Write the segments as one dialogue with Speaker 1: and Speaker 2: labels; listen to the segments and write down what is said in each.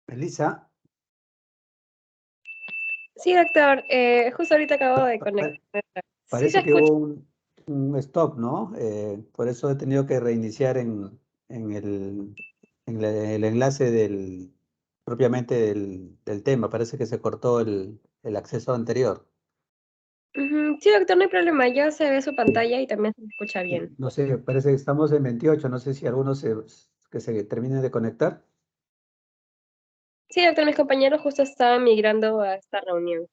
Speaker 1: Elisa,
Speaker 2: Sí, doctor, justo ahorita acabo de
Speaker 1: pa-
Speaker 2: conectar. Sí se
Speaker 1: parece que
Speaker 2: escucha.
Speaker 1: hubo un stop, ¿no? Por eso he tenido que reiniciar en el enlace propiamente del tema. Parece que se cortó el acceso anterior.
Speaker 2: Ujú. Sí, doctor, no hay problema. Ya se ve su pantalla y también se escucha bien.
Speaker 1: No sé, parece que estamos en 28. No sé si algunos que se terminen de conectar.
Speaker 2: Sí, doctor, mis compañeros justo estaban migrando a esta reunión.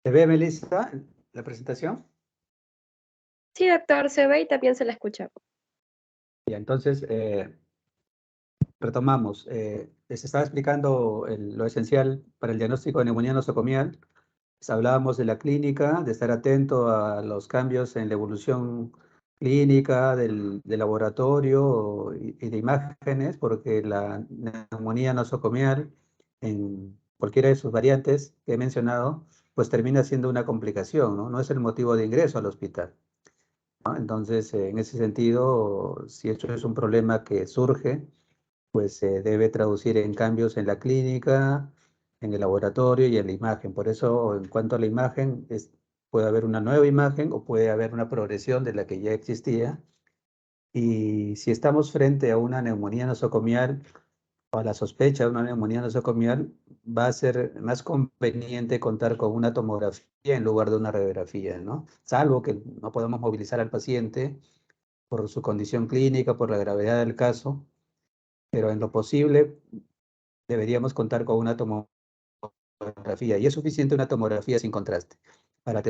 Speaker 1: ¿Se ve, Melissa, la presentación?
Speaker 2: Sí, doctor, se ve y también se la escucha.
Speaker 1: Ya, entonces, retomamos. Les estaba explicando lo esencial para el diagnóstico de neumonía nosocomial. Pues hablábamos de la clínica, de estar atento a los cambios en la evolución clínica del laboratorio y de imágenes, porque la neumonía nosocomial, en cualquiera de sus variantes que he mencionado, pues termina siendo una complicación, ¿no? No es el motivo de ingreso al hospital, ¿no? Entonces, en ese sentido, si esto es un problema que surge, pues se debe traducir en cambios en la clínica, en el laboratorio y en la imagen. Por eso, en cuanto a la imagen, puede haber una nueva imagen o puede haber una progresión de la que ya existía. Y si estamos frente a una neumonía nosocomial o a la sospecha de una neumonía nosocomial, va a ser más conveniente contar con una tomografía en lugar de una radiografía, ¿no? Salvo que no podamos movilizar al paciente por su condición clínica, por la gravedad del caso, pero en lo posible deberíamos contar con una tomografía y es suficiente una tomografía sin contraste para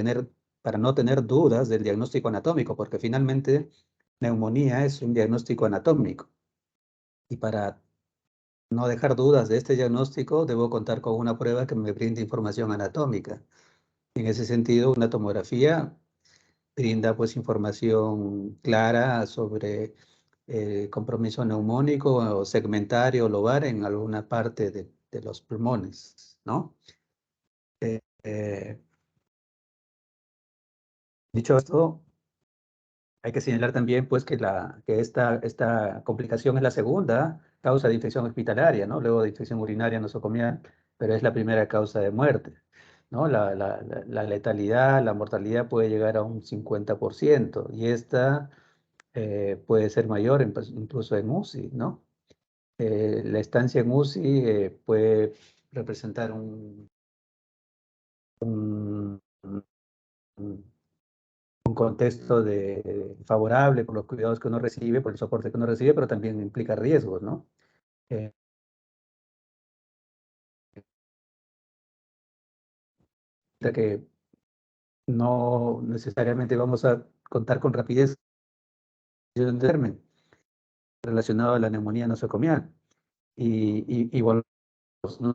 Speaker 1: para no tener dudas del diagnóstico anatómico, porque finalmente neumonía es un diagnóstico anatómico y para no dejar dudas de este diagnóstico debo contar con una prueba que me brinde información anatómica. En ese sentido, una tomografía brinda pues información clara sobre compromiso neumónico o segmentario lobar en alguna parte de los pulmones, ¿no? Eh, Dicho esto, hay que señalar también pues que esta complicación es la segunda causa de infección hospitalaria, ¿no? Luego de infección urinaria nosocomial, pero es la primera causa de muerte, ¿no? La letalidad, la mortalidad puede llegar a un 50% y esta puede ser mayor incluso en UCI, ¿no? La estancia en UCI puede representar un, un contexto favorable por los cuidados que uno recibe, por el soporte que uno recibe, pero también implica riesgos, ¿no? Eh, ya que no necesariamente vamos a contar con rapidez de entenderme. relacionado a la neumonía nosocomial. Y volvemos, ¿no?,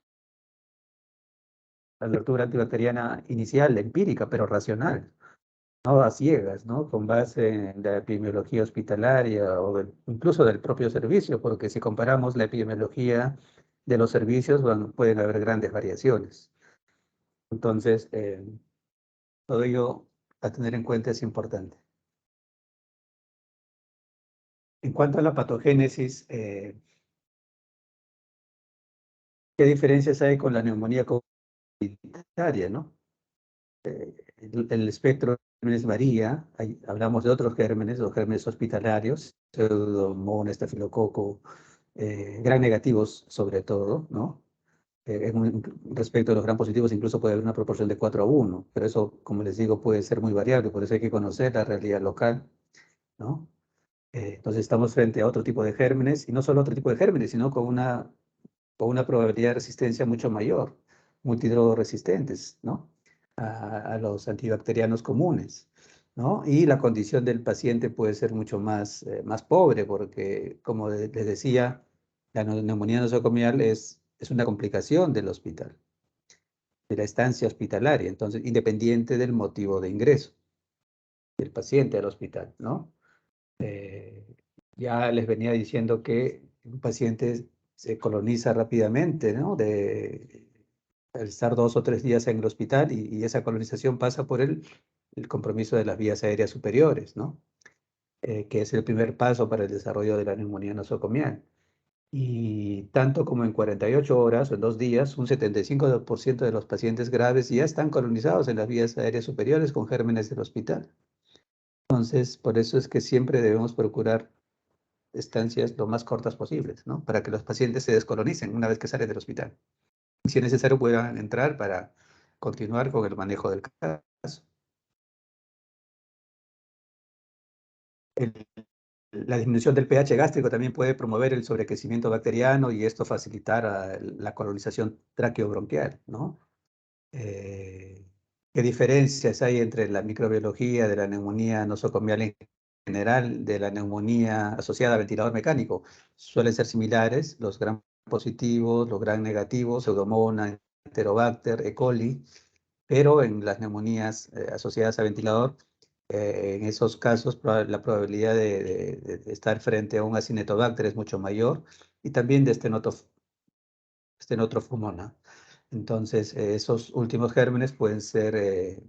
Speaker 1: a la lectura antibacteriana inicial, empírica, pero racional, no a ciegas, ¿no?, con base en la epidemiología hospitalaria o incluso del propio servicio, porque si comparamos la epidemiología de los servicios, bueno, pueden haber grandes variaciones. Entonces, todo ello a tener en cuenta es importante. En cuanto a la patogénesis, ¿qué diferencias hay con la neumonía comunitaria, no? El espectro de gérmenes varía. Hablamos de otros gérmenes, los gérmenes hospitalarios, Pseudomonas, estafilococo, gram negativos sobre todo, ¿no? Respecto a los gram positivos, incluso puede haber una proporción de 4:1, pero eso, como les digo, puede ser muy variable, por eso hay que conocer la realidad local, ¿no? Entonces estamos frente a otro tipo de gérmenes, y no solo otro tipo de gérmenes, sino con una probabilidad de resistencia mucho mayor, multidrogoresistentes, ¿no?, a los antibacterianos comunes, ¿no? Y la condición del paciente puede ser mucho más pobre, porque, como les decía, la neumonía nosocomial es una complicación del hospital, de la estancia hospitalaria, entonces, independiente del motivo de ingreso del paciente al hospital, ¿no? Eh, ya les venía diciendo que un paciente se coloniza rápidamente, ¿no?, al estar 2 o 3 días en el hospital, y esa colonización pasa por el compromiso de las vías aéreas superiores, ¿no? Que es el primer paso para el desarrollo de la neumonía nosocomial. Y tanto como en 48 horas o en 2 días, un 75% de los pacientes graves ya están colonizados en las vías aéreas superiores con gérmenes del hospital. Entonces, por eso es que siempre debemos procurar estancias lo más cortas posibles, ¿no?, para que los pacientes se descolonicen una vez que salen del hospital. Si es necesario, puedan entrar para continuar con el manejo del caso. El- la disminución del pH gástrico también puede promover el sobrecrecimiento bacteriano, y esto facilitar la colonización traqueobronquial, ¿no? Eh, ¿Qué diferencias hay entre la microbiología de la neumonía nosocomial en general de la neumonía asociada a ventilador mecánico? Suelen ser similares, los gram positivos, los gram negativos, Pseudomonas, Enterobacter, E. coli, pero en las neumonías asociadas a ventilador, en esos casos la probabilidad de estar frente a un Acinetobacter es mucho mayor, y también de Stenotrophomonas. Entonces, esos últimos gérmenes pueden ser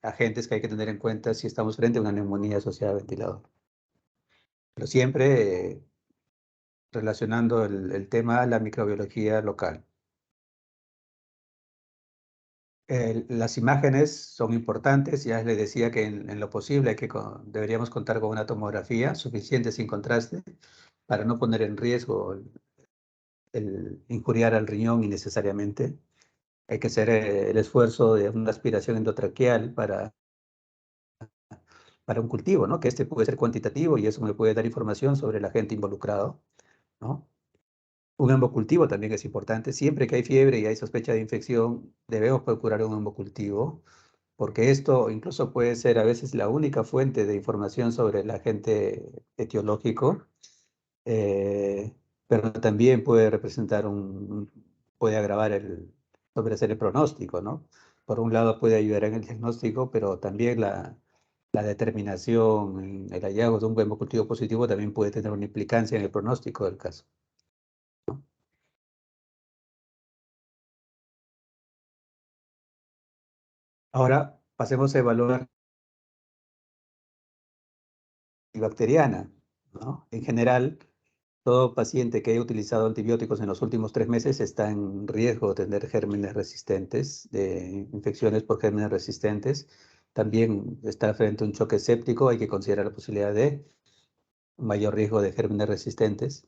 Speaker 1: agentes que hay que tener en cuenta si estamos frente a una neumonía asociada a ventilador. Pero siempre relacionando el tema a la microbiología local. Las imágenes son importantes. Ya les decía que en lo posible deberíamos contar con una tomografía suficiente sin contraste para no poner en riesgo el injuriar al riñón innecesariamente. Hay que hacer el esfuerzo de una aspiración endotraqueal para un cultivo, ¿no?, que este puede ser cuantitativo, y eso me puede dar información sobre el agente involucrado, ¿no? Un hembocultivo también es importante. Siempre que hay fiebre y hay sospecha de infección, debemos procurar un hembocultivo, porque esto incluso puede ser a veces la única fuente de información sobre el agente etiológico, eh, pero también puede representar puede agravar sobrehacer el pronóstico, ¿no? Por un lado puede ayudar en el diagnóstico, pero también la determinación, el hallazgo de un hembocultivo positivo también puede tener una implicancia en el pronóstico del caso. Ahora pasemos a evaluar la bacteriana, ¿no? En general, todo paciente que haya utilizado antibióticos en los últimos 3 meses está en riesgo de tener gérmenes resistentes, de infecciones por gérmenes resistentes. También está frente a un choque séptico, hay que considerar la posibilidad de un mayor riesgo de gérmenes resistentes.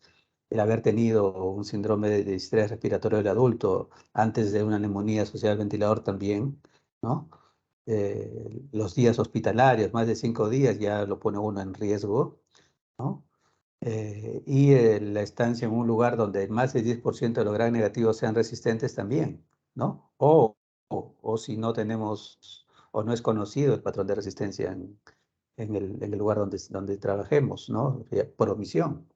Speaker 1: El haber tenido un síndrome de distrés respiratorio del adulto antes de una neumonía asociada al ventilador también, ¿no? Los días hospitalarios, más de 5 días, ya lo pone uno en riesgo, ¿no? La estancia en un lugar donde más del 10% de los gram negativos sean resistentes también, ¿no? O si no tenemos o no es conocido el patrón de resistencia en el lugar donde trabajemos, ¿no? Por omisión.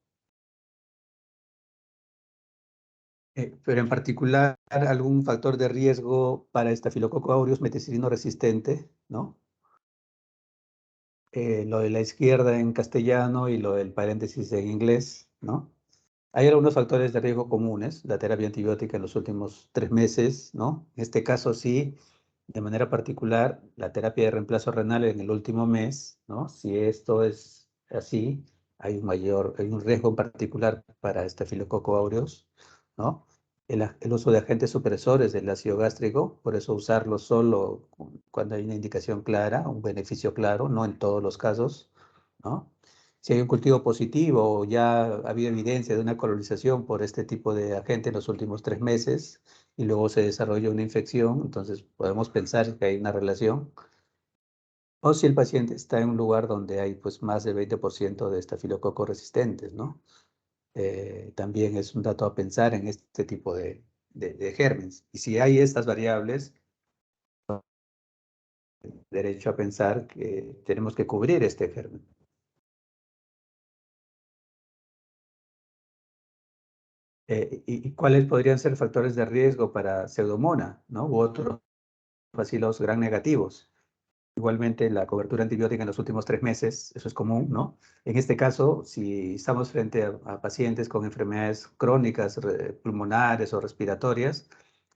Speaker 1: Pero en particular algún factor de riesgo para Staphylococcus aureus meticilino resistente, ¿no? Lo de la izquierda en castellano y lo del paréntesis en inglés, ¿no? Hay algunos factores de riesgo comunes, la terapia antibiótica en los últimos 3 meses, ¿no? En este caso sí, de manera particular, la terapia de reemplazo renal en el último mes, ¿no? Si esto es así, hay un riesgo en particular para Staphylococcus aureus, ¿no? El uso de agentes supresores del ácido gástrico, por eso usarlo solo cuando hay una indicación clara, un beneficio claro, no en todos los casos, ¿no? Si hay un cultivo positivo o ya ha habido evidencia de una colonización por este tipo de agente en los últimos 3 meses y luego se desarrolla una infección, entonces podemos pensar que hay una relación. O si el paciente está en un lugar donde hay pues más del 20% de estafilococos resistentes, ¿no? También es un dato a pensar en este tipo de gérmenes. Y si hay estas variables, derecho a pensar que tenemos que cubrir este germen. ¿Y cuáles podrían ser factores de riesgo para Pseudomonas, ¿no? U otros bacilos gram negativos? Igualmente, la cobertura antibiótica en los últimos 3 meses, eso es común, ¿no? En este caso, si estamos frente a pacientes con enfermedades crónicas, pulmonares o respiratorias,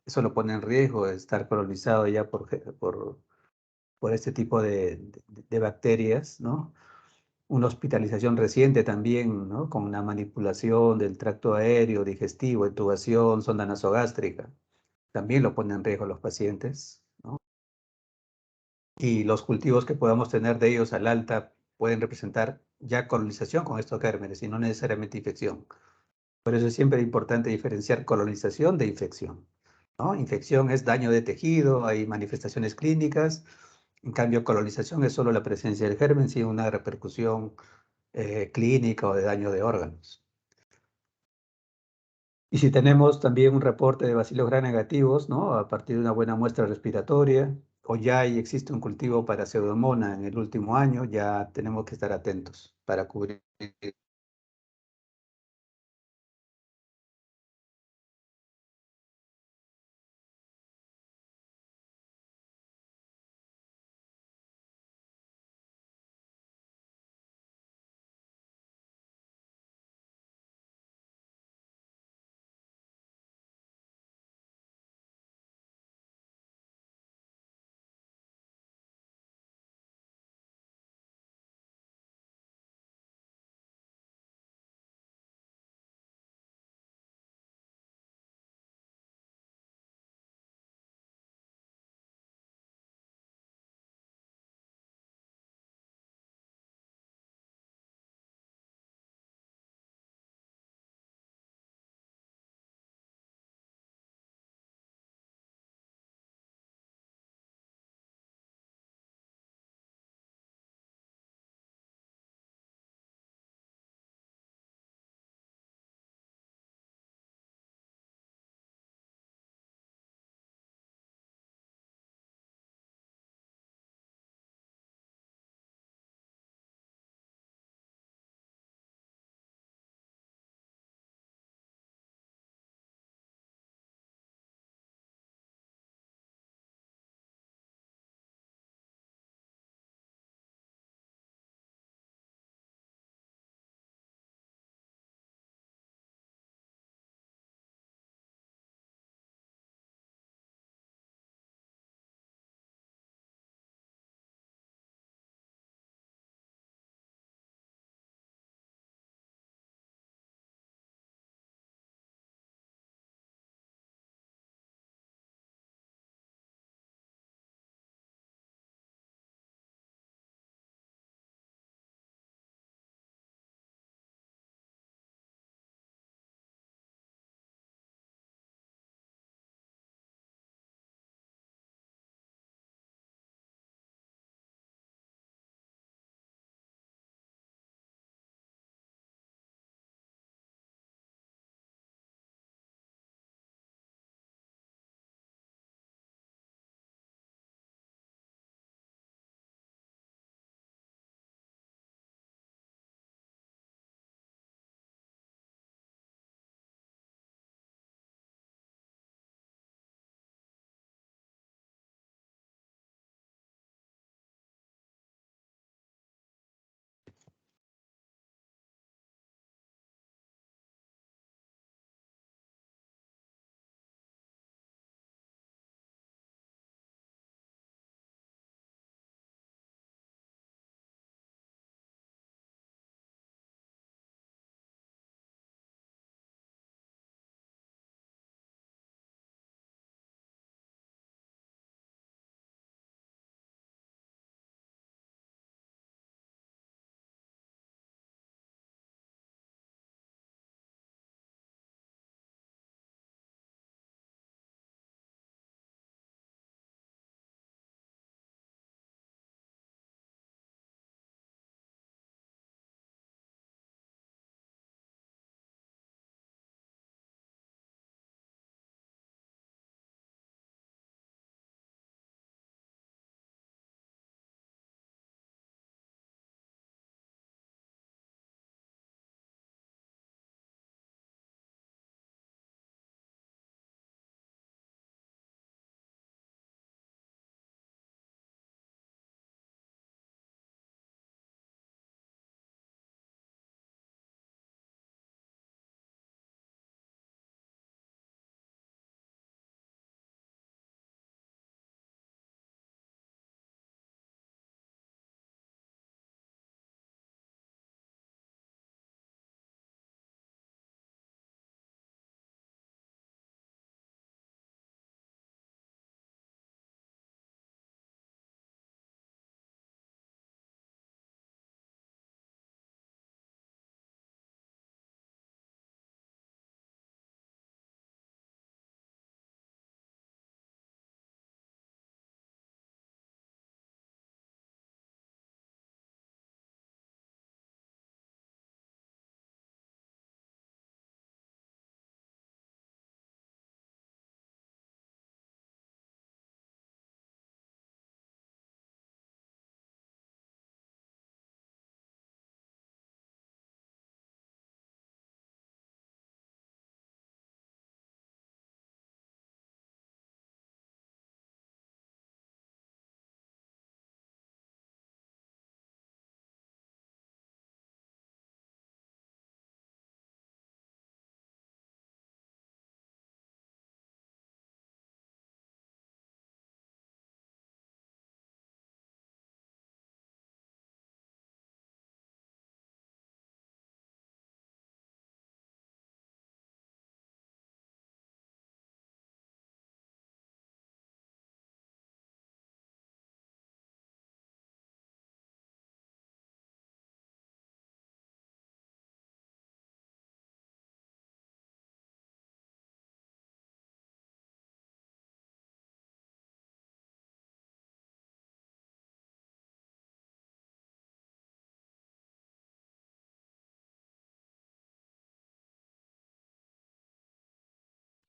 Speaker 1: eso lo pone en riesgo de estar colonizado ya por este tipo de bacterias, ¿no? Una hospitalización reciente también, ¿no? Con una manipulación del tracto aéreo, digestivo, intubación, sonda nasogástrica, también lo pone en riesgo a los pacientes, ¿no? Y los cultivos que podamos tener de ellos al alta pueden representar ya colonización con estos gérmenes y no necesariamente infección. Por eso es siempre importante diferenciar colonización de infección, ¿no? Infección es daño de tejido, hay manifestaciones clínicas. En cambio, colonización es solo la presencia del germen sin una repercusión clínica o de daño de órganos. Y si tenemos también un reporte de bacilos gram negativos, ¿no? A partir de una buena muestra respiratoria, o ya existe un cultivo para Pseudomonas en el último año, ya tenemos que estar atentos para cubrir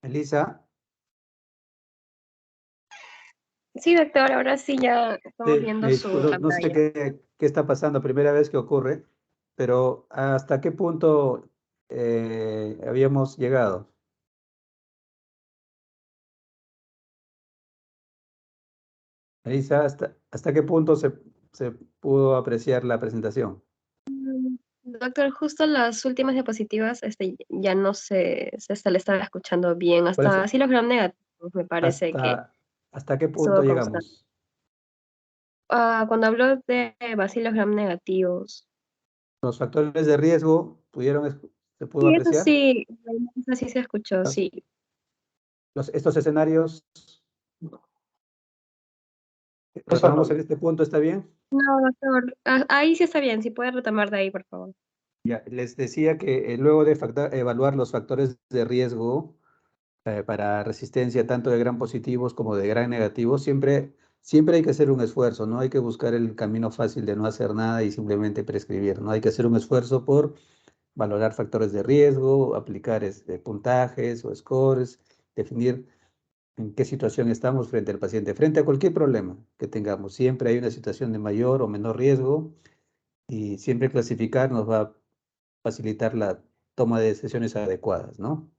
Speaker 1: Elisa,
Speaker 2: Sí, doctor, ahora sí ya estamos viendo su
Speaker 1: no sé
Speaker 2: pantalla.
Speaker 1: qué está pasando, primera vez que ocurre, pero ¿hasta qué punto habíamos llegado? Elisa, ¿hasta qué punto se pudo apreciar la presentación?
Speaker 2: Doctor, justo las últimas diapositivas ya no se le estaba escuchando bien.
Speaker 1: Por
Speaker 2: Hasta
Speaker 1: eso,
Speaker 2: así los gram negativos me parece que
Speaker 1: ¿hasta qué punto
Speaker 2: estuvo constante.
Speaker 1: llegamos?
Speaker 2: Cuando habló de bacilos gram negativos.
Speaker 1: ¿Los factores de riesgo se pudo
Speaker 2: Sí,
Speaker 1: apreciar?
Speaker 2: eso sí se escuchó,
Speaker 1: Los-
Speaker 2: sí.
Speaker 1: estos escenarios,
Speaker 3: Eso
Speaker 1: retomamos
Speaker 3: no.
Speaker 1: en este punto, ¿está bien?
Speaker 2: No, doctor, ahí sí está bien, si puede retomar de ahí, por favor.
Speaker 1: Ya, les decía que luego de evaluar los factores de riesgo para resistencia tanto de gram positivos como de gram negativos, siempre hay que hacer un esfuerzo, no hay que buscar el camino fácil de no hacer nada y simplemente prescribir, no hay que hacer un esfuerzo por valorar factores de riesgo, aplicar puntajes o scores, definir en qué situación estamos frente al paciente, frente a cualquier problema que tengamos. Siempre hay una situación de mayor o menor riesgo y siempre clasificar nos va a facilitar la toma de decisiones adecuadas, ¿no?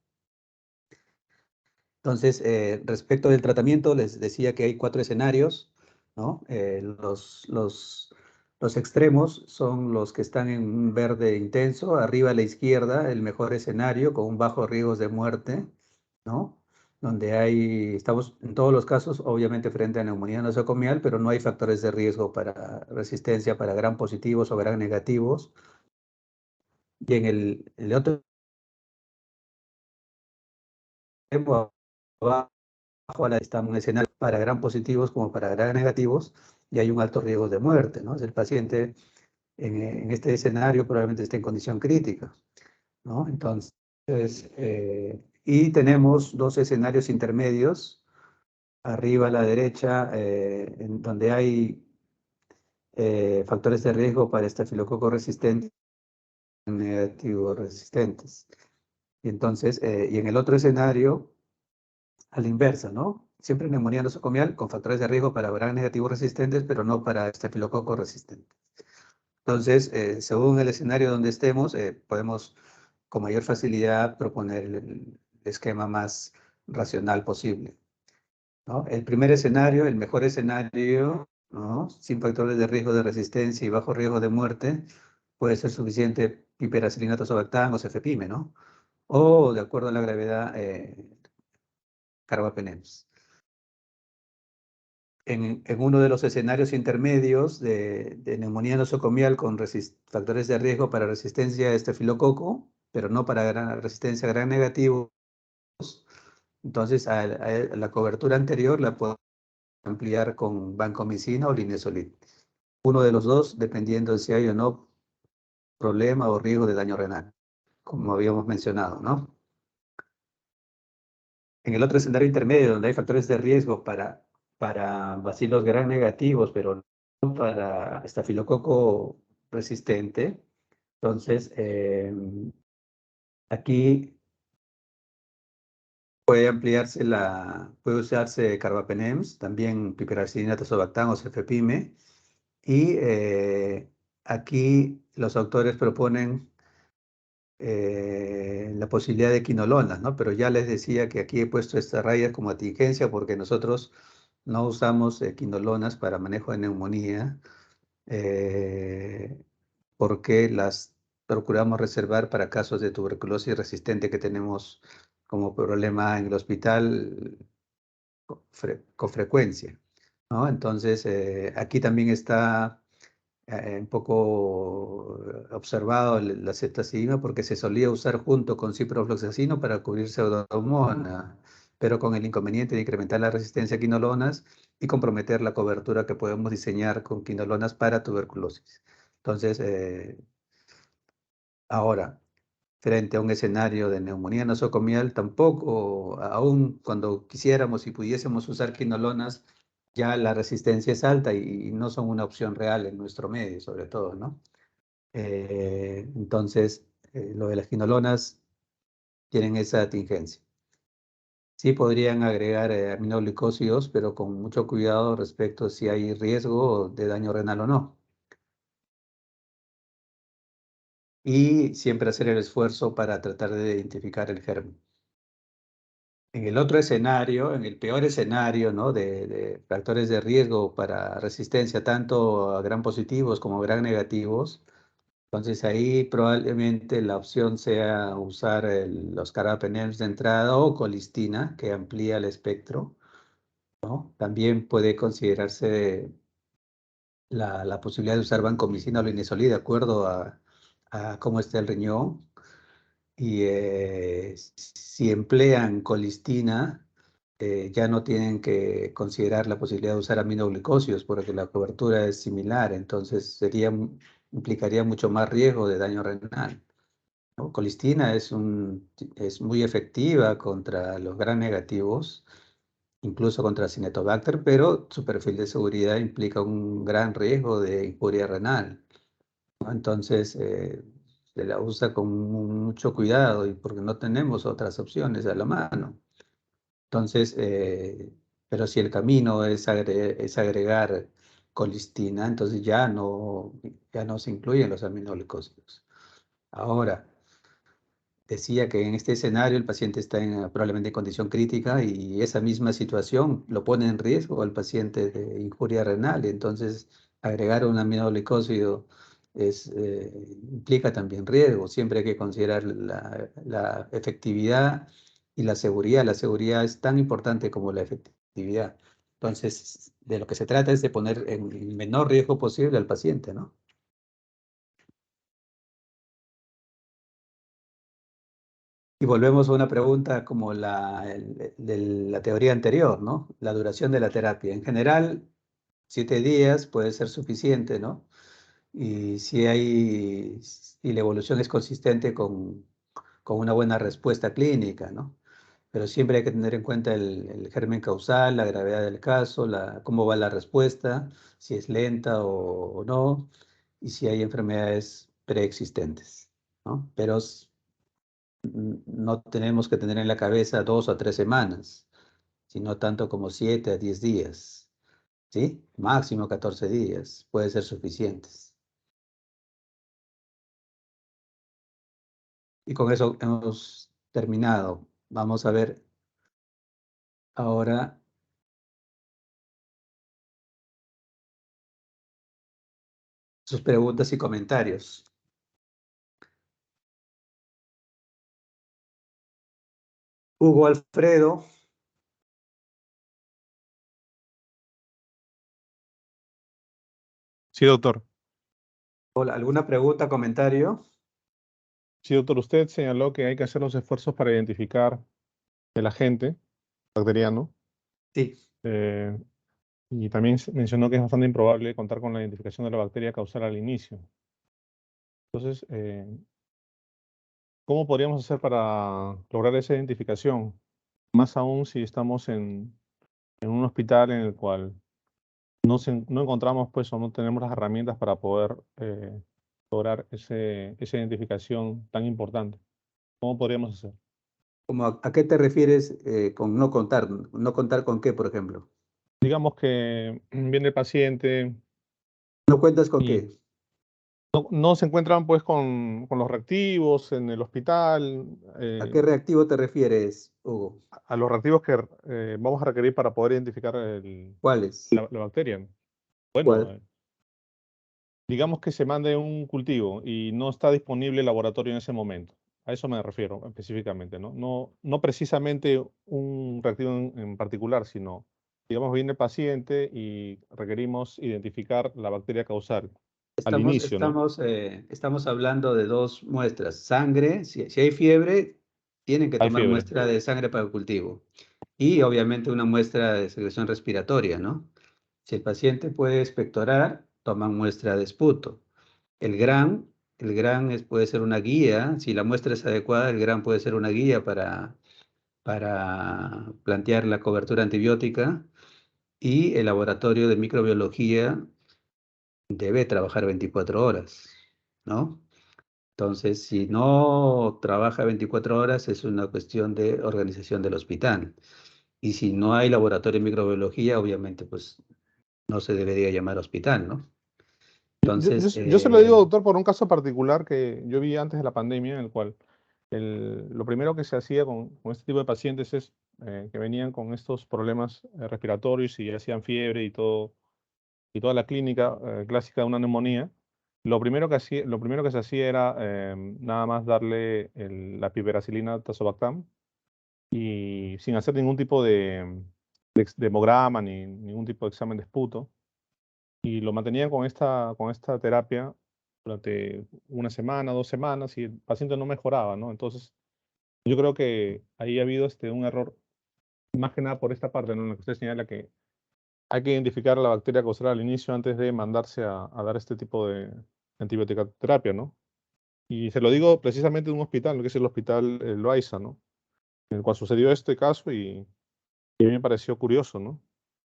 Speaker 1: Entonces, respecto del tratamiento, les decía que hay 4 escenarios, ¿no? Los extremos son los que están en un verde intenso, arriba a la izquierda, el mejor escenario con un bajo riesgo de muerte, ¿no? Donde estamos en todos los casos, obviamente frente a neumonía nosocomial, pero no hay factores de riesgo para resistencia para gram positivos o gram negativos. Y en el otro extremo, abajo está un escenario para gram positivos como para gram negativos y hay un alto riesgo de muerte, ¿no? El paciente en este escenario probablemente esté en condición crítica, ¿no? Entonces, y tenemos 2 escenarios intermedios, arriba a la derecha, en donde hay factores de riesgo para estafilococo resistente negativos resistentes. Y entonces, y en el otro escenario, a la inversa, ¿no? Siempre neumonía nosocomial con factores de riesgo para gram negativos resistentes, pero no para estafilococo resistentes. Entonces, según el escenario donde estemos, podemos con mayor facilidad proponer el esquema más racional posible, ¿no? El primer escenario, el mejor escenario, ¿no? Sin factores de riesgo de resistencia y bajo riesgo de muerte, puede ser suficiente piperacilinato tazobactam o cefepime, ¿no? O, de acuerdo a la gravedad, carbapenems. En uno de los escenarios intermedios de neumonía nosocomial con factores de riesgo para resistencia a estafilococo, pero no para resistencia a gram negativo, entonces a la cobertura anterior la puedo ampliar con vancomicina o linezolid. Uno de los dos, dependiendo de si hay o no problema o riesgo de daño renal, como habíamos mencionado, ¿no? En el otro escenario intermedio, donde hay factores de riesgo para bacilos gram negativos, pero no para estafilococo resistente, entonces aquí puede usarse carbapenems, también piperacilina tazobactam o cefepime, y aquí los autores proponen la posibilidad de quinolonas, ¿no? Pero ya les decía que aquí he puesto esta raya como atingencia porque nosotros no usamos quinolonas para manejo de neumonía, eh, porque las procuramos reservar para casos de tuberculosis resistente que tenemos como problema en el hospital con frecuencia, ¿no? Entonces, aquí también está un poco observado la ceftazidima porque se solía usar junto con ciprofloxacino para cubrir pseudomonas, pero con el inconveniente de incrementar la resistencia a quinolonas y comprometer la cobertura que podemos diseñar con quinolonas para tuberculosis. Entonces, ahora, frente a un escenario de neumonía nosocomial, tampoco, aún cuando quisiéramos y pudiésemos usar quinolonas, ya la resistencia es alta y no son una opción real en nuestro medio, sobre todo, ¿no? Entonces, lo de las quinolonas tienen esa tingencia. Sí podrían agregar aminoglicósidos, pero con mucho cuidado respecto a si hay riesgo de daño renal o no. Y siempre hacer el esfuerzo para tratar de identificar el germen. En el otro escenario, en el peor escenario, ¿no? de factores de riesgo para resistencia, tanto a gram positivos como a gram negativos, entonces ahí probablemente la opción sea usar los carbapenems de entrada o colistina, que amplía el espectro, ¿no? También puede considerarse la posibilidad de usar vancomicina o linezolid de acuerdo a cómo está el riñón. Y si emplean colistina, ya no tienen que considerar la posibilidad de usar aminoglicosidos porque la cobertura es similar, entonces implicaría mucho más riesgo de daño renal, ¿no? Colistina es muy efectiva contra los gram negativos, incluso contra Cinetobacter, pero su perfil de seguridad implica un gran riesgo de injuria renal, ¿no? Entonces, se la usa con mucho cuidado y porque no tenemos otras opciones a la mano. Entonces, pero si el camino es agregar colistina, entonces ya no se incluyen los aminoglicósidos. Ahora, decía que en este escenario el paciente está probablemente en condición crítica y esa misma situación lo pone en riesgo al paciente de injuria renal. Entonces, agregar un aminoglicósido implica también riesgo. Siempre hay que considerar la efectividad y la seguridad. La seguridad es tan importante como la efectividad. Entonces, de lo que se trata es de poner en el menor riesgo posible al paciente, ¿no? Y volvemos a una pregunta como de la teoría anterior, ¿no? La duración de la terapia. En general, 7 días puede ser suficiente, ¿no? Y si la evolución es consistente con una buena respuesta clínica, ¿no? Pero siempre hay que tener en cuenta el germen causal, la gravedad del caso, cómo va la respuesta, si es lenta o no, y si hay enfermedades preexistentes, ¿no? Pero no tenemos que tener en la cabeza 2 o 3 semanas, sino tanto como 7 a 10 días, ¿sí? Máximo 14 días, puede ser suficientes. Y con eso hemos terminado. Vamos a ver ahora sus preguntas y comentarios. Hugo Alfredo,
Speaker 3: Sí, doctor.
Speaker 1: hola, ¿alguna pregunta, comentario?
Speaker 3: Sí, doctor, usted señaló que hay que hacer los esfuerzos para identificar el agente bacteriano
Speaker 1: Sí.
Speaker 3: eh, y también mencionó que es bastante improbable contar con la identificación de la bacteria causal al inicio. Entonces, ¿cómo podríamos hacer para lograr esa identificación? Más aún si estamos en un hospital en el cual no encontramos pues o no tenemos las herramientas para poder lograr esa identificación tan importante. ¿Cómo podríamos hacer?
Speaker 1: ¿A qué te refieres con no contar? ¿No contar con qué, por ejemplo?
Speaker 3: Digamos que viene el paciente
Speaker 1: ¿No cuentas con
Speaker 3: y
Speaker 1: qué?
Speaker 3: no se encuentran pues con los reactivos en el hospital,
Speaker 1: ¿A qué reactivo te refieres, Hugo?
Speaker 3: a los reactivos que vamos a requerir para poder identificar
Speaker 1: ¿Cuáles?
Speaker 3: la bacteria. Bueno,
Speaker 1: ¿Cuál?
Speaker 3: digamos que se mande un cultivo y no está disponible el laboratorio en ese momento. A eso me refiero específicamente, ¿no? No precisamente un reactivo en particular, sino, digamos, viene el paciente y requerimos identificar la bacteria causal al inicio, ¿no?
Speaker 1: Estamos hablando de dos muestras. Sangre, si hay fiebre, tienen que
Speaker 3: Hay
Speaker 1: tomar
Speaker 3: fiebre.
Speaker 1: muestra de sangre para el cultivo. Y obviamente una muestra de secreción respiratoria, ¿no? Si el paciente puede expectorar, toman muestra de esputo. El GRAM, puede ser una guía, si la muestra es adecuada, el GRAM puede ser una guía para plantear la cobertura antibiótica y el laboratorio de microbiología debe trabajar 24 horas, ¿no? Entonces, si no trabaja 24 horas, es una cuestión de organización del hospital. Y si no hay laboratorio de microbiología, obviamente, pues no se debería llamar hospital, ¿no? Entonces,
Speaker 3: Yo se lo digo, doctor, por un caso particular que yo vi antes de la pandemia, en el cual lo primero que se hacía con este tipo de pacientes es que venían con estos problemas respiratorios y hacían fiebre y todo, y toda la clínica clásica de una neumonía. Lo primero que se hacía era nada más darle la piperacilina tazobactam y sin hacer ningún tipo de hemograma ni ningún tipo de examen de esputo. Y lo mantenían con esta terapia durante una semana, 2 semanas, y el paciente no mejoraba, ¿no? Entonces, yo creo que ahí ha habido un error, más que nada por esta parte, ¿no? En la que usted señala que hay que identificar la bacteria causal al inicio antes de mandarse a dar este tipo de antibiótica terapia, ¿no? Y se lo digo precisamente de un hospital, que es el hospital Loaiza, ¿no? En el cual sucedió este caso y a mí me pareció curioso, ¿no?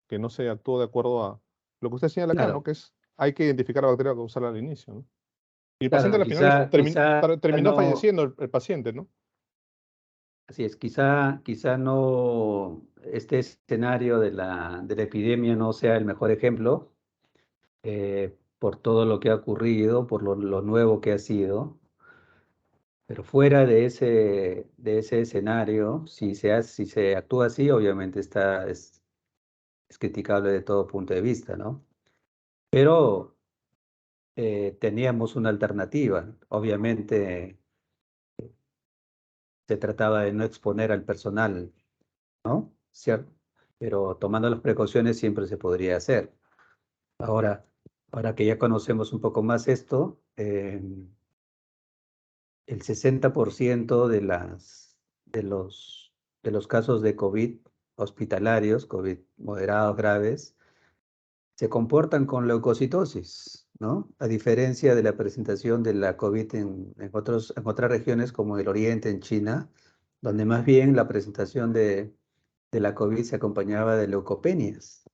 Speaker 3: Que no se actuó de acuerdo a lo que usted señala acá, ¿no?
Speaker 1: claro,
Speaker 3: Que hay que identificar la bacteria causal al inicio, ¿no? Y el paciente
Speaker 1: claro,
Speaker 3: al final
Speaker 1: quizá
Speaker 3: terminó
Speaker 1: no,
Speaker 3: falleciendo, el paciente, ¿no?
Speaker 1: así es, quizá no, este escenario de la epidemia no sea el mejor ejemplo, por todo lo que ha ocurrido, por lo nuevo que ha sido. Pero fuera de ese escenario, si se actúa así, obviamente es criticable de todo punto de vista, ¿no? Pero teníamos una alternativa. Obviamente se trataba de no exponer al personal, ¿no? ¿Cierto? Pero tomando las precauciones siempre se podría hacer. Ahora, ahora que ya conocemos un poco más esto, el 60% de los casos de COVID hospitalarios, COVID moderados, graves, se comportan con leucocitosis, ¿no? A diferencia de la presentación de la COVID en otras regiones como el Oriente, en China, donde más bien la presentación de la COVID se acompañaba de leucopenias,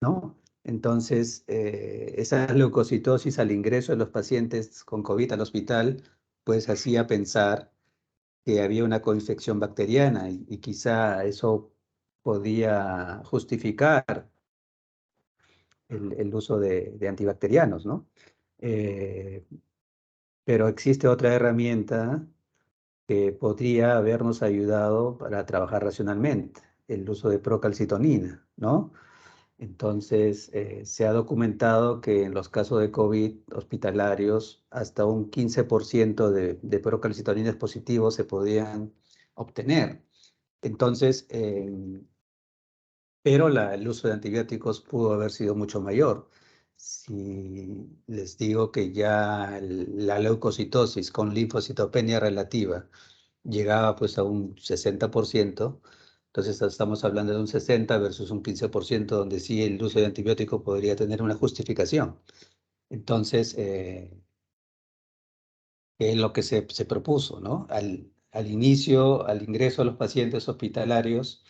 Speaker 1: ¿no? Entonces, esa leucocitosis al ingreso de los pacientes con COVID al hospital, pues hacía pensar que había una coinfección bacteriana y quizá eso podía justificar el uso de antibacterianos, ¿no? Eh, pero existe otra herramienta que podría habernos ayudado para trabajar racionalmente, el uso de procalcitonina, ¿no? Entonces, se ha documentado que en los casos de COVID hospitalarios, hasta un 15% de procalcitoninas positivos se podían obtener. Entonces, pero el uso de antibióticos pudo haber sido mucho mayor. Si les digo que ya la leucocitosis con linfocitopenia relativa llegaba pues a un 60%, entonces estamos hablando de un 60 versus un 15%, donde sí el uso de antibiótico podría tener una justificación. Entonces, es lo que se propuso, ¿no? Al inicio, al ingreso a los pacientes hospitalarios,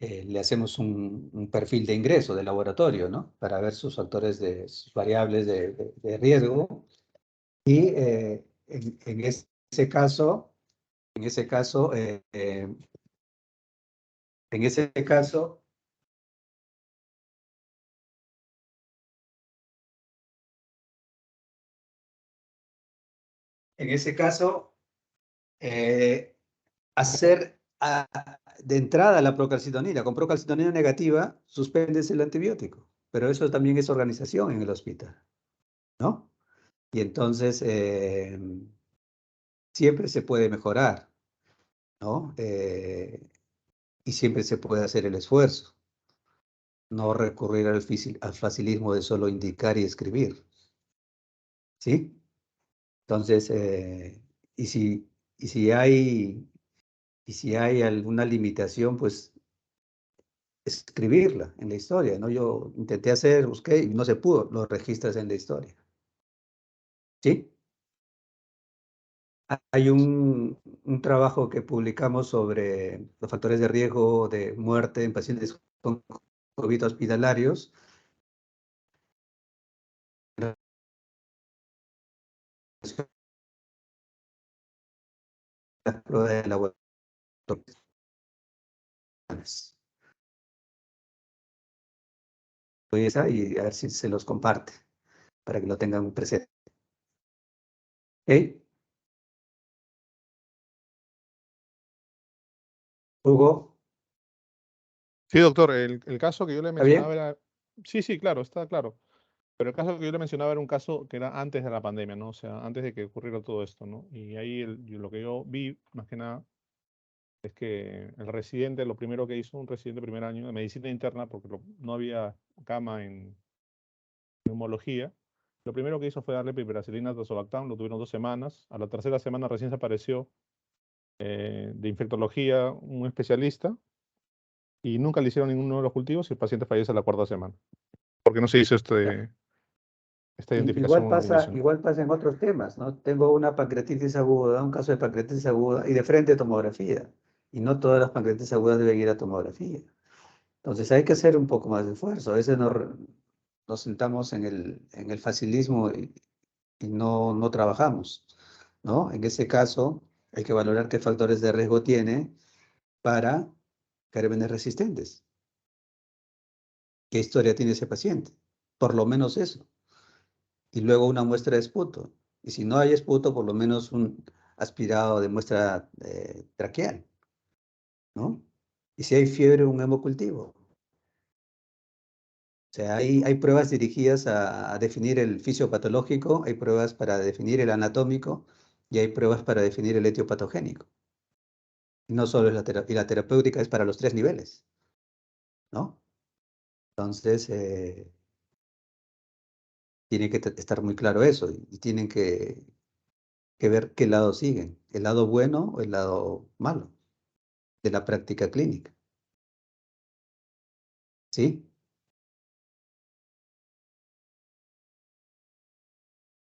Speaker 1: le hacemos un perfil de ingreso de laboratorio, ¿no? Para ver sus factores sus variables de riesgo. Y en ese caso, en ese caso, en ese caso, en ese caso, hacer de entrada la procalcitonina. Con procalcitonina negativa, suspendes el antibiótico. Pero eso también es organización en el hospital, ¿no? Y entonces, siempre se puede mejorar, ¿no? Y siempre se puede hacer el esfuerzo, no recurrir al facilismo de solo indicar y escribir, ¿sí? Entonces, y si hay, y si hay alguna limitación, pues escribirla en la historia, ¿no? Yo intenté hacer, busqué y no se pudo, lo registras en la historia, ¿sí? Hay un trabajo que publicamos sobre los factores de riesgo de muerte en pacientes con COVID hospitalarios. las pruebas de laboratorio y a ver si se los comparte para que lo tengan presente. ¿Ok? Hugo,
Speaker 3: Sí, doctor, el caso que yo le
Speaker 1: ¿está bien?
Speaker 3: mencionaba era... Sí, sí, claro, está claro. Pero el caso que yo le mencionaba era un caso que era antes de la pandemia, ¿no? O sea, antes de que ocurriera todo esto, ¿no? Y ahí lo que yo vi, más que nada, es que el residente, lo primero que hizo un residente de primer año de medicina interna, porque no había cama en neumología, lo primero que hizo fue darle piperacilina tazobactam, lo tuvieron 2 semanas. A la tercera semana recién se apareció de infectología un especialista y nunca le hicieron ninguno de los cultivos y el paciente fallece a la cuarta semana. Porque no se hizo
Speaker 1: Ya.
Speaker 3: esta identificación al inicio, ¿no?
Speaker 1: Igual pasa en otros temas, ¿no? Tengo una pancreatitis aguda, un caso de pancreatitis aguda y de frente tomografía. Y no todas las pancreatitis agudas deben ir a tomografía. Entonces hay que hacer un poco más de esfuerzo. A veces nos sentamos en el facilismo y no trabajamos, ¿no? En ese caso hay que valorar qué factores de riesgo tiene para cármenes resistentes. ¿Qué historia tiene ese paciente? Por lo menos eso. Y luego una muestra de esputo. Y si no hay esputo, por lo menos un aspirado de muestra traqueal, ¿no? Y si hay fiebre, un hemocultivo. O sea, hay pruebas dirigidas a definir el fisiopatológico, hay pruebas para definir el anatómico y hay pruebas para definir el etiopatogénico. Y no solo es y la terapéutica es para los 3 niveles, ¿no? Entonces, tiene que estar muy claro eso y tienen que ver qué lado siguen, el lado bueno o el lado malo de la práctica clínica. ¿Sí?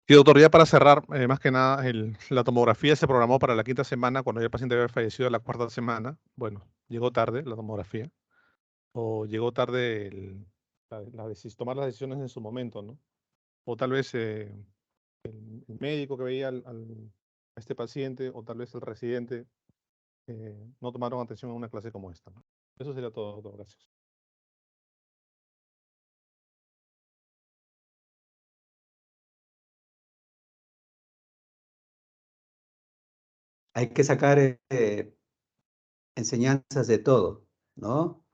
Speaker 3: Sí, doctor, ya para cerrar, más que nada, la tomografía se programó para la quinta semana, cuando ya el paciente había fallecido a la cuarta semana. Bueno, llegó tarde la tomografía, o llegó tarde tomar las decisiones en su momento, ¿no? O tal vez el médico que veía a este paciente, o tal vez el residente, no tomaron atención en una clase como esta, ¿no? Eso sería todo, doctor. Gracias.
Speaker 1: Hay que sacar enseñanzas de todo, ¿no?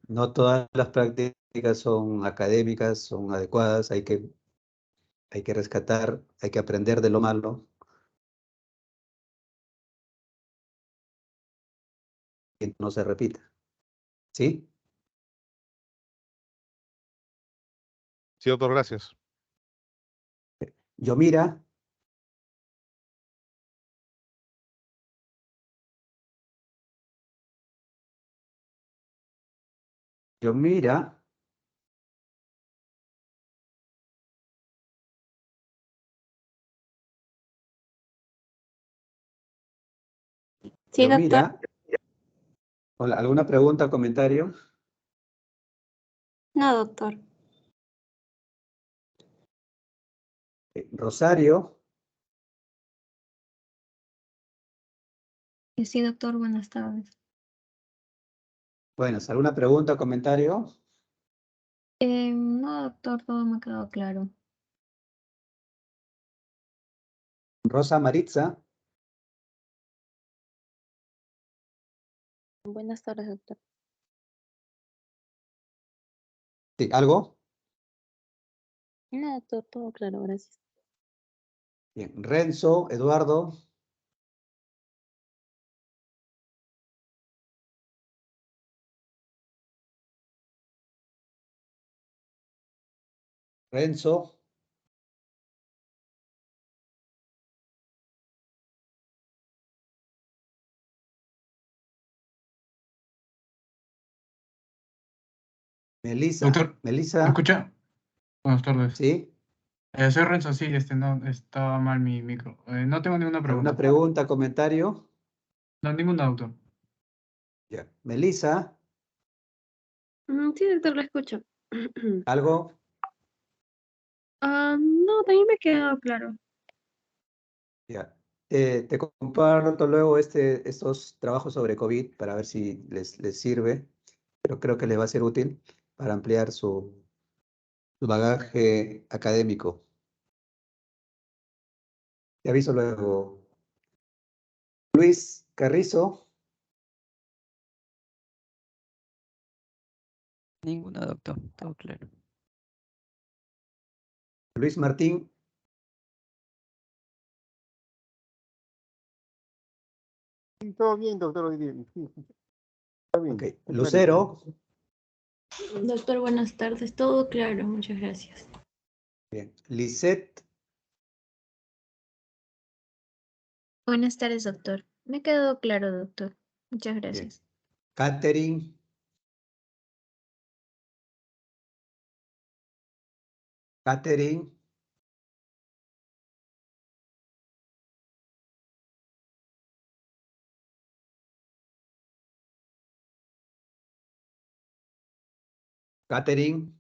Speaker 1: No todas las prácticas son académicas, son adecuadas, hay que rescatar, hay que aprender de lo malo y no se repita. ¿Sí?
Speaker 3: Sí, doctor, gracias.
Speaker 1: Yo mira, yo mira,
Speaker 2: Sí,
Speaker 1: yo
Speaker 2: doctor.
Speaker 1: mira. Hola, ¿alguna pregunta o comentario?
Speaker 2: No, doctor.
Speaker 1: Rosario,
Speaker 2: Sí, doctor, buenas tardes.
Speaker 1: bueno, ¿alguna pregunta o comentario?
Speaker 2: No, doctor, todo me ha quedado claro.
Speaker 1: Rosa Maritza,
Speaker 4: Buenas tardes, doctor.
Speaker 1: ¿sí? ¿Algo?
Speaker 4: No, doctor, todo claro, gracias.
Speaker 1: Bien, Renzo, Eduardo, Renzo, Melissa,
Speaker 5: Doctor, ¿me
Speaker 1: Melissa,
Speaker 5: escucha? Buenas tardes.
Speaker 1: ¿sí?
Speaker 5: Soy Renzo, sí, no, estaba mal mi micro. No tengo ninguna
Speaker 1: ¿Alguna
Speaker 5: pregunta.
Speaker 1: pregunta, comentario?
Speaker 5: No, ninguna, doctor.
Speaker 1: Ya. Melissa,
Speaker 2: Sí, doctor, lo escucho.
Speaker 1: ¿algo?
Speaker 2: No, también me ha quedado claro.
Speaker 1: Ya. Te comparto luego estos trabajos sobre COVID para ver si les sirve, pero creo que les va a ser útil para ampliar su bagaje académico. Te aviso luego. Luis Carrizo,
Speaker 6: Ninguna, doctor. Todo claro.
Speaker 1: Luis Martín,
Speaker 7: Sí, todo bien, doctor, hoy día. Sí, sí, está bien.
Speaker 1: ok.
Speaker 7: Está
Speaker 1: Lucero,
Speaker 8: Doctor, buenas tardes. Todo claro, muchas gracias.
Speaker 1: bien. Lisette,
Speaker 8: Buenas tardes, doctor. Me ha quedado claro, doctor. Muchas
Speaker 1: bien.
Speaker 8: gracias.
Speaker 1: Catherine, Catherine, Catherine,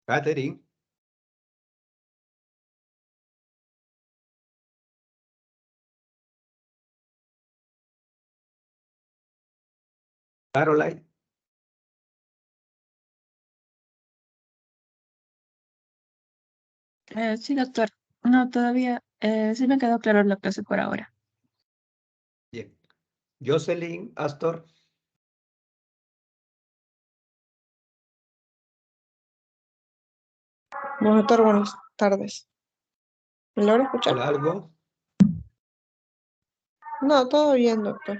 Speaker 1: Catherine, Caroline,
Speaker 9: Sí, doctor. No, todavía sí me quedó claro la clase por ahora.
Speaker 1: bien. Jocelyn, Astor,
Speaker 10: Bueno, doctor, buenas tardes. ¿Me logra escuchar?
Speaker 1: hola, algo.
Speaker 10: No, todo bien, doctor.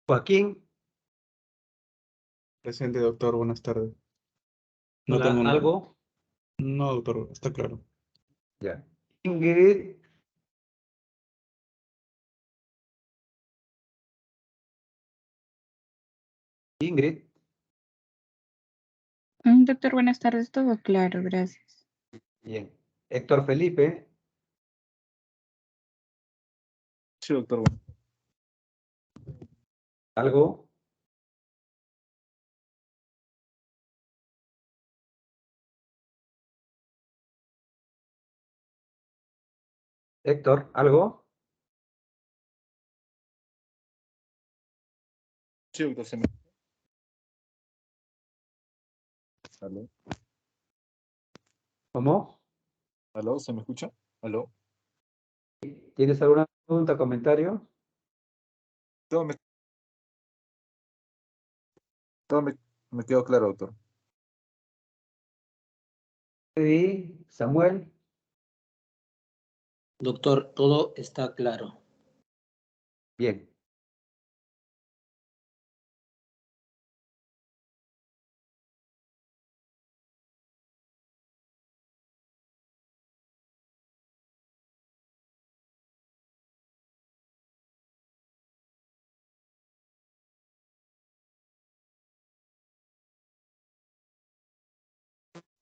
Speaker 1: Joaquín,
Speaker 11: Presente, doctor, buenas tardes. No
Speaker 1: hola,
Speaker 11: tengo nada.
Speaker 1: algo.
Speaker 11: No, doctor, está claro.
Speaker 1: Ya. Ingrid, Ingrid,
Speaker 9: Doctor, buenas tardes. Todo claro, gracias.
Speaker 1: bien. Héctor Felipe,
Speaker 11: Sí, doctor.
Speaker 1: algo. Héctor, algo.
Speaker 11: Sí, doctor, se me... ¿Aló?
Speaker 1: ¿Cómo?
Speaker 11: ¿Aló? ¿Se me escucha? ¿Aló?
Speaker 1: ¿Tienes alguna pregunta, comentario?
Speaker 11: Todo me, todo me quedó claro, doctor.
Speaker 1: Sí, Samuel,
Speaker 12: Doctor, todo está claro.
Speaker 1: bien.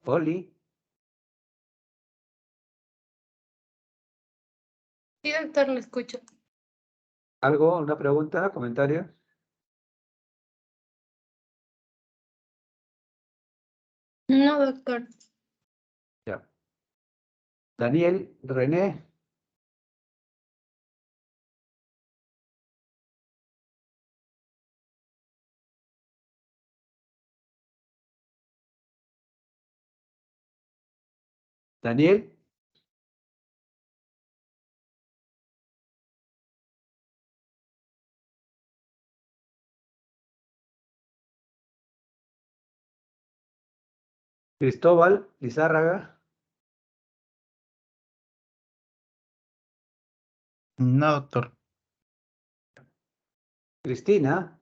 Speaker 1: Oli,
Speaker 8: Sí, doctor, lo escucho.
Speaker 1: algo, una pregunta, comentario.
Speaker 8: No, doctor.
Speaker 1: Ya. Daniel, René, Daniel, Cristóbal, Lizárraga,
Speaker 5: No, doctor.
Speaker 1: Cristina,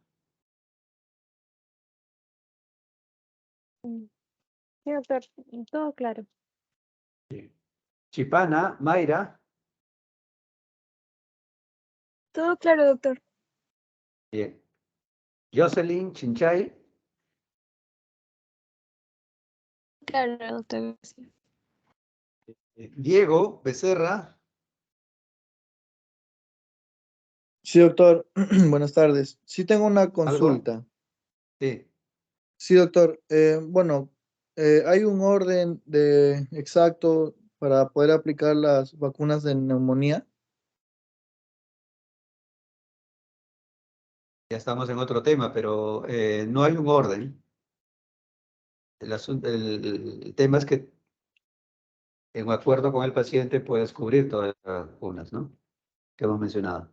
Speaker 4: Sí, doctor. Todo claro.
Speaker 1: bien. Chipana, Mayra.
Speaker 2: Todo claro, doctor.
Speaker 1: Bien. Jocelyn, Chinchay.
Speaker 8: Claro, doctor. Gracias.
Speaker 1: Diego, Becerra.
Speaker 13: Sí, doctor. Buenas tardes. Sí tengo una
Speaker 1: ¿Algo?
Speaker 13: consulta.
Speaker 1: Sí.
Speaker 13: Sí, doctor. Bueno, hay un orden exacto para poder aplicar las vacunas de neumonía.
Speaker 1: Ya estamos en otro tema, pero no hay un orden. El tema es que en acuerdo con el paciente puedes cubrir todas las vacunas, ¿no? Que hemos mencionado.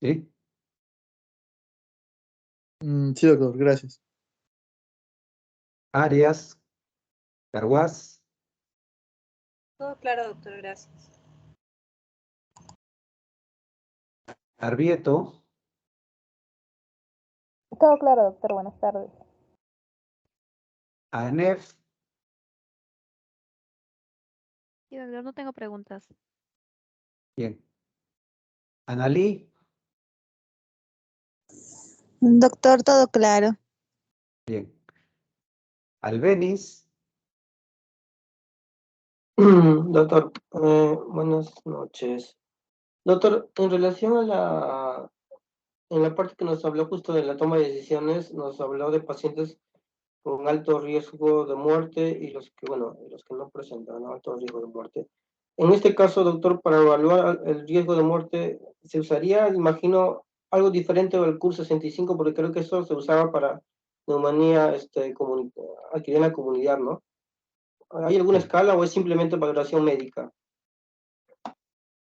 Speaker 1: ¿Sí?
Speaker 13: Sí, doctor. Gracias.
Speaker 1: Arias, Carguás,
Speaker 14: Todo claro, doctor, gracias.
Speaker 1: Arbieto,
Speaker 14: Todo claro, doctor, buenas tardes.
Speaker 1: ANEF,
Speaker 15: Sí, doctor, no tengo preguntas.
Speaker 1: bien. Analí,
Speaker 10: Doctor, todo claro.
Speaker 1: bien. Albeniz,
Speaker 12: Doctor, buenas noches. Doctor, en relación en la parte que nos habló justo de la toma de decisiones, nos habló de pacientes con alto riesgo de muerte y los que, bueno, los que no presentan, ¿no?, alto riesgo de muerte. En este caso, doctor, para evaluar el riesgo de muerte, se usaría, imagino, algo diferente del CUR 65, porque creo que eso se usaba para neumonía adquirida en la comunidad, ¿no? ¿Hay alguna escala o es simplemente valoración médica?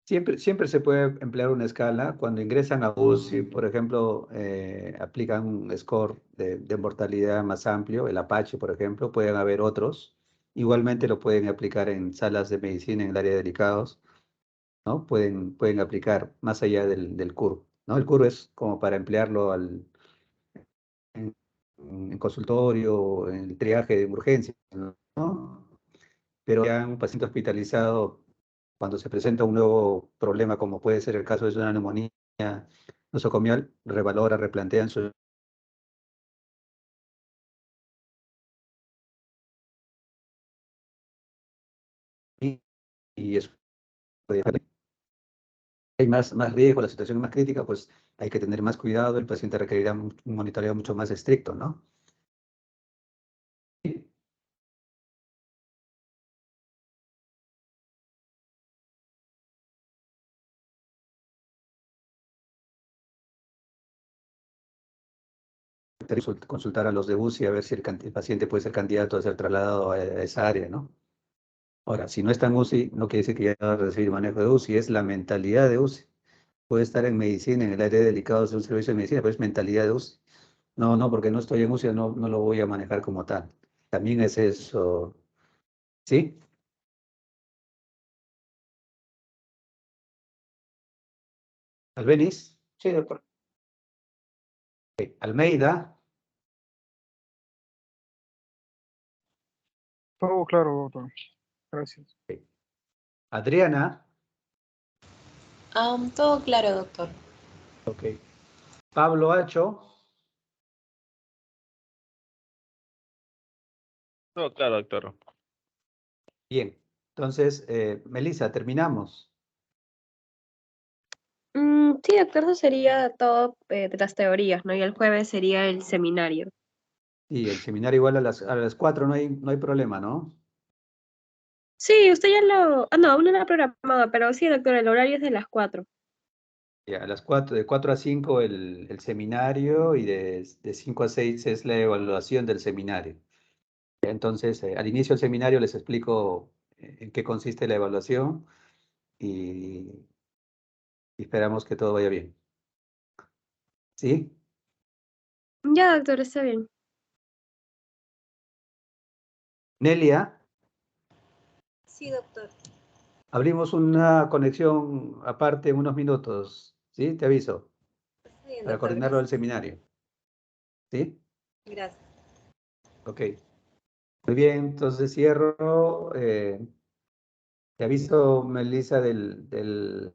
Speaker 1: siempre se puede emplear una escala. Cuando ingresan a UCI, por ejemplo, aplican un score de mortalidad más amplio, el Apache, por ejemplo, pueden haber otros. Igualmente lo pueden aplicar en salas de medicina en el área de delicados, ¿no? Pueden aplicar más allá del CUR, ¿no? El CUR es como para emplearlo en consultorio, en el triaje de urgencia, ¿no? Pero ya un paciente hospitalizado, cuando se presenta un nuevo problema, como puede ser el caso de una neumonía nosocomial, revalora, replantean su... Y eso puede hay más riesgo, la situación es más crítica, pues hay que tener más cuidado, el paciente requerirá un monitoreo mucho más estricto, ¿no? Consultar a los de UCI a ver si el paciente puede ser candidato a ser trasladado a esa área, ¿no? Ahora, si no está en UCI, no quiere decir que ya va a recibir manejo de UCI, es la mentalidad de UCI. Puede estar en medicina, en el área de delicados de un servicio de medicina, pero es mentalidad de UCI. No, porque no estoy en UCI, no lo voy a manejar como tal. También es eso. ¿Sí? Albeniz.
Speaker 12: Sí, doctor.
Speaker 1: Okay. Almeida.
Speaker 16: Todo claro, doctor. Gracias.
Speaker 1: Okay. Adriana.
Speaker 14: Todo claro, doctor.
Speaker 1: Ok. Pablo Hacho.
Speaker 3: Todo claro, doctor.
Speaker 1: Bien. Entonces, Melissa, terminamos.
Speaker 2: Sí, doctor, eso sería todo de las teorías, ¿no? Y el jueves sería el seminario.
Speaker 1: Sí, el seminario igual a las 4 no hay problema, ¿no?
Speaker 2: Sí, usted ya lo... Ah, no, aún no lo ha programado, pero sí, doctor, el horario es de las 4.
Speaker 1: Ya, a las 4, de 4 a 5 el seminario y de 5 a 6 es la evaluación del seminario. Entonces, al inicio del seminario les explico en qué consiste la evaluación y esperamos que todo vaya bien. ¿Sí?
Speaker 2: Ya, doctor, está bien.
Speaker 1: Nelia,
Speaker 14: Sí, doctor.
Speaker 1: abrimos una conexión aparte en unos minutos. ¿Sí? Te aviso.
Speaker 14: Está bien,
Speaker 1: Para
Speaker 14: doctor,
Speaker 1: coordinarlo del
Speaker 14: gracias.
Speaker 1: seminario. ¿Sí?
Speaker 14: Gracias.
Speaker 1: Ok. Muy bien, entonces cierro. Te aviso, Melissa, del